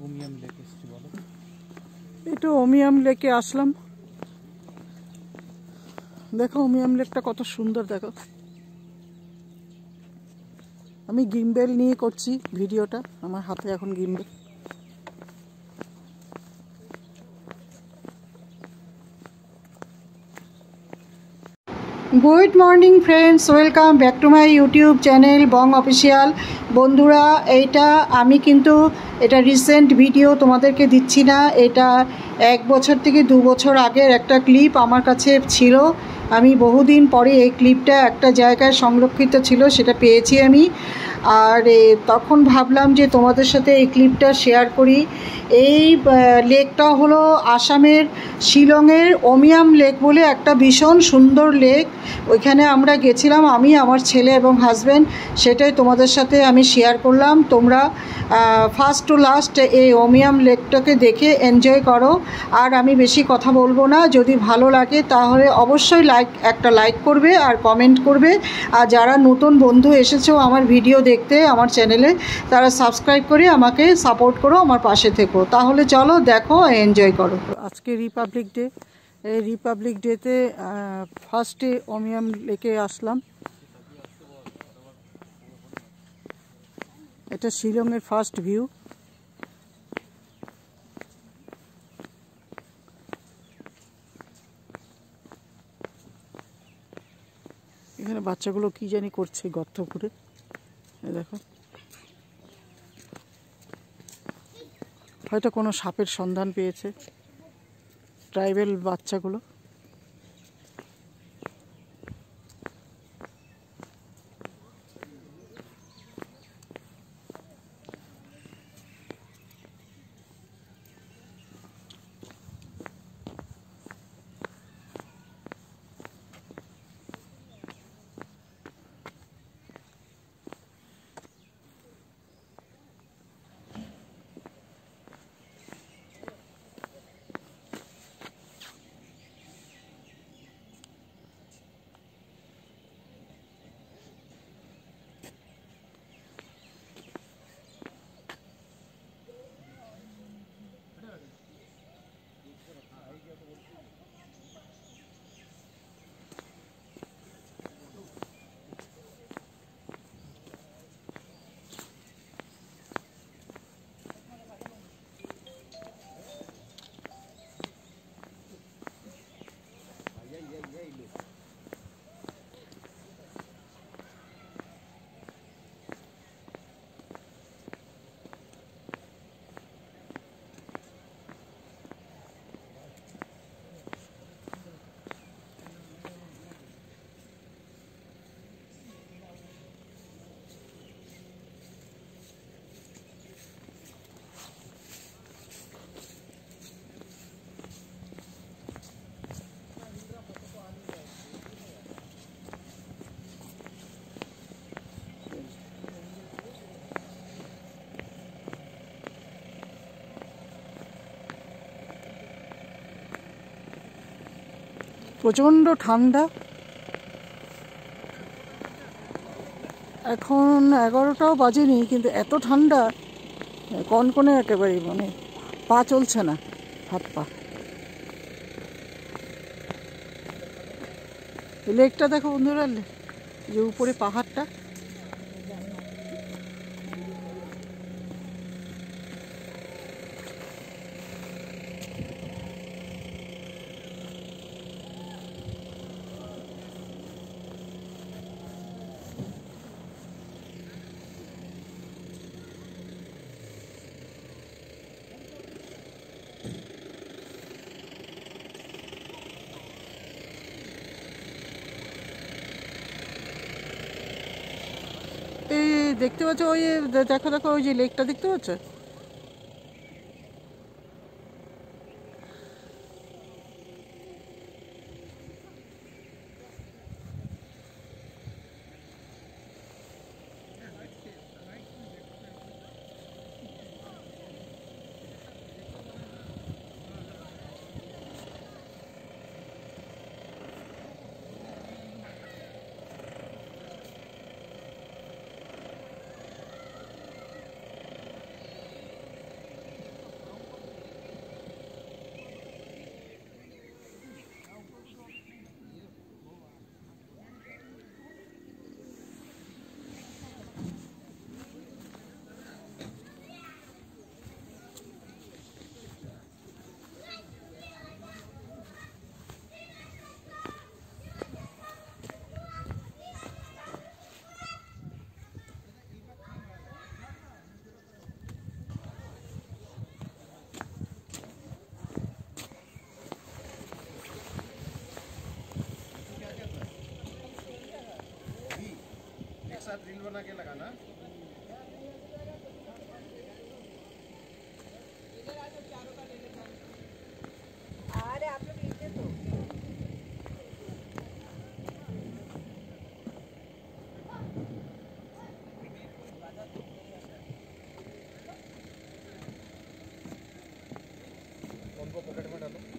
ওমিয়াম lake এসেছি বলো। একটু ওমিয়াম লেকে আসলাম। দেখো ওমিয়াম লেকটা কত সুন্দর। দেখো আমি গিম্বেল নিয়ে করছি ভিডিওটা, আমার হাতে এখন gimbal. Good morning friends, welcome back to my YouTube channel Bong official. বন্ধুরা, আমি কিন্তু এটা রিসেন্ট ভিডিও তোমাদেরকে দিচ্ছি না, এটা 1 বছর থেকে 2 বছর আগের একটা ক্লিপ আমার কাছে ছিল। আমি বহুদিন পরে এই ক্লিপটা একটা জায়গায় সংরক্ষিত ছিল, সেটা পেয়েছি আমি। আর তখন ভাবলাম যে তোমাদের সাথে এই ক্লিপটা শেয়ার করি। এই লেকটা হলো আসামের শিলংয়ের ওমিয়াম লেক বলে একটা ভীষণ সুন্দর লেক। ওইখানে আমরা গেছিলাম, আমি, আমার ছেলে এবং হাজব্যান্ড। সেটাই তোমাদের সাথে আমি শেয়ার করলাম। তোমরা ফার্স্ট টু লাস্ট এই ওমিয়াম লেকটাকে দেখে এনজয় করো। আর আমি বেশি কথা বলবো না, যদি ভালো লাগে তাহলে অবশ্যই একটা লাইক করবে আর কমেন্ট করবে। আর যারা নতুন বন্ধু এসেছো আমার ভিডিও দেখতে আমার চ্যানেলে, তারা সাবস্ক্রাইব করে আমাকে সাপোর্ট করো, আমার পাশে থেকো। তাহলে চলো দেখো, এনজয় করো। আজকে রিপাবলিক ডে। এই রিপাবলিক ডেতে ফার্স্টে ওমিয়াম লেকে আসলাম। এটা শিলংয়ের ফার্স্ট ভিউ। এখানে বাচ্চাগুলো কি জানি করছে গর্ত করে, দেখো। হয়তো কোনো সাপের সন্ধান পেয়েছে ট্রাইবেল বাচ্চাগুলো। প্রচণ্ড ঠান্ডা। এখন 11টাও বাজেনি, কিন্তু এত ঠান্ডা, কনকনে একেবারে, মানে পা চলছে না, হাত পা। লেকটা দেখো বন্ধুরা, যে উপরে পাহাড়টা। এই দেখতে পাচ্ছ, ওই দেখো দেখো, ওই যে লেকটা দেখতে পাচ্ছ। साथ रील बना के लगाना। अरे आप लोग लीजिए तो उनको पॉकेट में डालो।